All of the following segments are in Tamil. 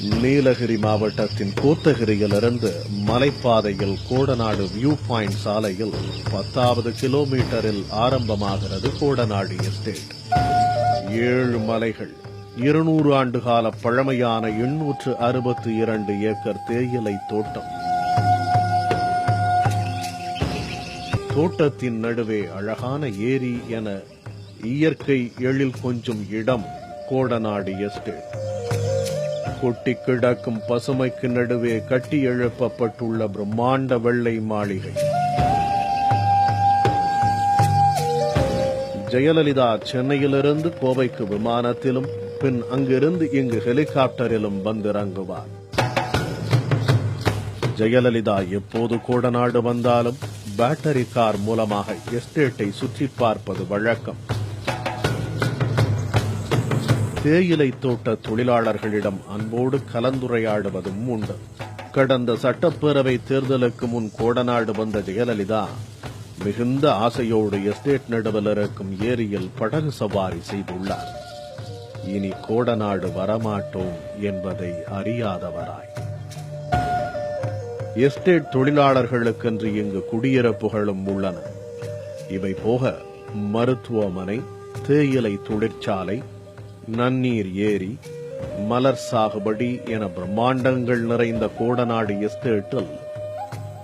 நீலகிரி மாவட்டத்தின் கோத்தகிரியிலிருந்து மலைப்பாதையில் கோடநாடு வியூ பாயிண்ட் சாலையில் 10வது கிலோமீட்டரில் ஆரம்பமாகிறது கோடநாடு எஸ்டேட். 7 மலைகள், 200 ஆண்டுகால பழமையான 862 ஏக்கர் தேயிலை தோட்டம். தோட்டத்தின் நடுவே அழகான ஏரி என இயற்கை எழில் கொஞ்சும் இடம் கோடநாடு எஸ்டேட். கொட்டி கிடக்கும் பசுமைக்கு நடுவே கட்டி எழுப்பப்பட்டுள்ள பிரம்மாண்ட வெள்ளை மாளிகை. ஜெயலலிதா சென்னையிலிருந்து கோவைக்கு விமானத்திலும் பின் அங்கிருந்து இங்கு ஹெலிகாப்டரிலும் வந்திறங்குவார். ஜெயலலிதா எப்போது கோடநாடு வந்தாலும் பேட்டரி கார் மூலமாக எஸ்டேட்டை சுற்றி பார்ப்பது வழக்கம். தேயிலை தோட்ட தொழிலாளர்களிடம் அன்போடு கலந்துரையாடுவதும் உண்டு. கடந்த சட்டப்பேரவை தேர்தலுக்கு முன் கோடநாடு வந்த ஜெயலலிதா மிகுந்த ஆசையோடு எஸ்டேட் நடுவில் இருக்கும் ஏரியில் படகு சவாரி செய்துள்ளார். இனி கோடநாடு வரமாட்டோம் என்பதை அறியாதவராய். எஸ்டேட் தொழிலாளர்களுக்கென்று இங்கு குடியிருப்புகளும் உள்ளன. இவை போக மருத்துவமனை, தேயிலை தொழிற்சாலை, நன்னீர் ஏரி, மலர் சாகுபடி என பிரம்மாண்டங்கள் நிறைந்த கோடநாடு எஸ்டேட்டில்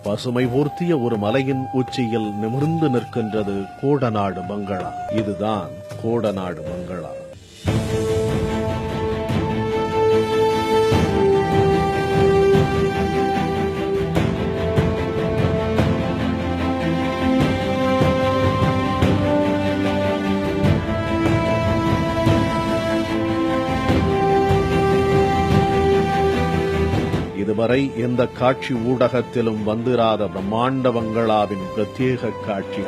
பசுமை போர்த்திய ஒரு மலையின் உச்சியில் நிமிர்ந்து நிற்கின்றது கோடநாடு பங்களா. இதுதான் கோடநாடு பங்களா. இதுவரை எந்த காட்சி ஊடகத்திலும் வந்திராத பிரம்மாண்ட பங்களாவின் பிரத்யேக காட்சி.